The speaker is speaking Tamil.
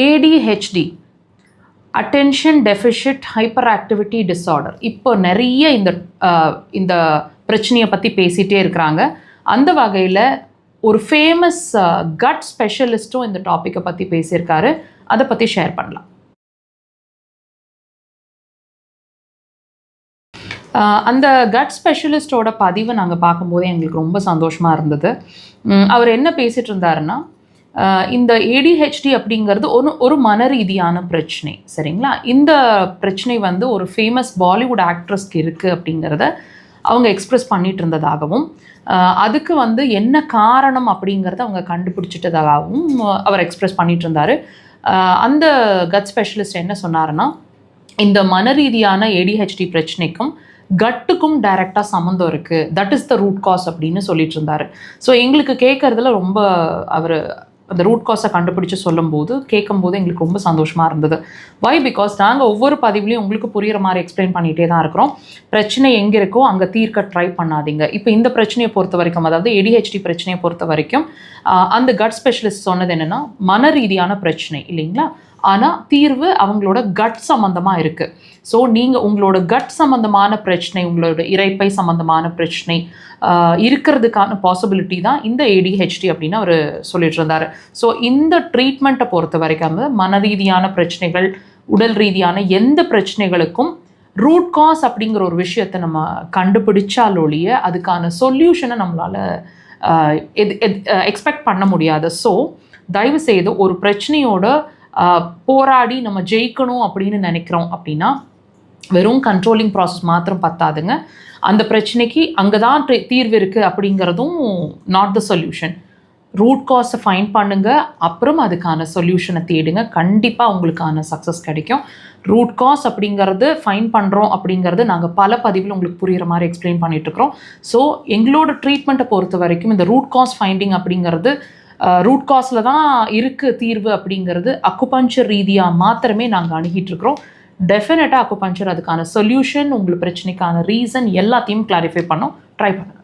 ADHD, attention deficit hyper activity disorder. இப்போ நிறைய இந்த பிரச்சனையை பற்றி பேசிகிட்டே இருக்கிறாங்க. அந்த வகையில் ஒரு ஃபேமஸ் கட் ஸ்பெஷலிஸ்ட்டும் இந்த டாப்பிக்கை பற்றி பேசியிருக்காரு. அதை பற்றி ஷேர் பண்ணலாம். அந்த கட் ஸ்பெஷலிஸ்டோட பதிவை நாங்கள் பார்க்கும்போதே எங்களுக்கு ரொம்ப சந்தோஷமாக இருந்தது. அவர் என்ன பேசிகிட்டு இருந்தாருன்னா, இந்த ADHD அப்படிங்கிறது ஒரு மன ரீதியான பிரச்சனை, சரிங்களா? இந்த பிரச்சனை வந்து ஒரு ஃபேமஸ் பாலிவுட் ஆக்ட்ரஸ்க்கு இருக்குது அப்படிங்கிறத அவங்க எக்ஸ்ப்ரெஸ் பண்ணிட்டு இருந்ததாகவும், அதுக்கு வந்து என்ன காரணம் அப்படிங்கிறத அவங்க கண்டுபிடிச்சிட்டதாகவும் அவர் எக்ஸ்ப்ரெஸ் பண்ணிட்டு இருந்தார். அந்த கட் ஸ்பெஷலிஸ்ட் என்ன சொன்னாருன்னா, இந்த மன ரீதியான ADHD பிரச்சனைக்கும் கட்டுக்கும் டைரெக்டாக சம்மந்தம் இருக்குது, that is the root cause அப்படின்னு சொல்லிட்டு இருந்தார். ஸோ எங்களுக்கு கேட்குறதுல ரொம்ப அவர் அந்த ரூட் காஸை கண்டுபிடிச்சு சொல்லும்போது கேட்கும்போது எங்களுக்கு ரொம்ப சந்தோஷமாக இருந்தது. வை? பிகாஸ் நாங்கள் ஒவ்வொரு பதிவுலையும் உங்களுக்கு புரிகிற மாதிரி எக்ஸ்பிளைன் பண்ணிகிட்டே தான் இருக்கிறோம். பிரச்சனை எங்கே இருக்கோ அங்கே தீர்க்க ட்ரை பண்ணாதீங்க. இப்போ இந்த பிரச்சனையை பொறுத்த வரைக்கும், அதாவது ADHD பிரச்சனையை பொறுத்த வரைக்கும் அந்த கட் ஸ்பெஷலிஸ்ட் சொன்னது என்னென்னா, மன ரீதியான பிரச்சனை இல்லைங்களா, ஆனால் தீர்வு அவங்களோட கட் சம்மந்தமாக இருக்குது. ஸோ நீங்கள் உங்களோட கட் சம்மந்தமான பிரச்சனை, உங்களோட இரைப்பை சம்மந்தமான பிரச்சனை இருக்கிறதுக்கான பாசிபிலிட்டி தான் இந்த ADHD அப்படின்னு அவர் சொல்லிட்டு இருந்தார். ஸோ இந்த ட்ரீட்மெண்ட்டை பொறுத்த வரைக்கும் மன ரீதியான பிரச்சனைகள், உடல் ரீதியான எந்த பிரச்சனைகளுக்கும் ரூட் காஸ் அப்படிங்கிற ஒரு விஷயத்தை நம்ம கண்டுபிடிச்சாலொழிய அதுக்கான சொல்யூஷனை நம்மளால் எக்ஸ்பெக்ட் பண்ண முடியாது. ஸோ தயவுசெய்து ஒரு பிரச்சனையோட போராடி நம்ம ஜெயிக்கணும் அப்படின்னு நினைக்கிறோம் அப்படின்னா வெறும் கண்ட்ரோலிங் ப்ராசஸ் மாத்திரம் பத்தாதுங்க. அந்த பிரச்சனைக்கு அங்கே தான் தீர்வு இருக்குது அப்படிங்கிறதும் நாட் த சொல்யூஷன். ரூட் காஸை ஃபைண்ட் பண்ணுங்கள், அப்புறம் அதுக்கான சொல்யூஷனை தேடுங்க. கண்டிப்பாக உங்களுக்கான சக்ஸஸ் கிடைக்கும். ரூட் காஸ் அப்படிங்கிறது ஃபைண்ட் பண்ணுறோம் அப்படிங்கிறது நாங்கள் பல பதிவில் உங்களுக்கு புரிகிற மாதிரி எக்ஸ்பிளைன் பண்ணிகிட்ருக்குறோம். ஸோ எங்களோட ட்ரீட்மெண்ட்டை பொறுத்த வரைக்கும் இந்த ரூட் காஸ் ஃபைண்டிங் அப்படிங்கிறது, ரூட் காஸில் தான் இருக்குது தீர்வு அப்படிங்கிறது அக்குபஞ்சர் ரீதியாக மாத்திரமே நாங்கள் அணுகிட்டுருக்குறோம். டெஃபினட்டாக அக்குபஞ்சர் அதுக்கான சொல்யூஷன், உங்களுக்கு பிரச்சனைக்கான ரீசன் எல்லாத்தையும் கிளாரிஃபை பண்ணோம். ட்ரை பண்ணுங்கள்.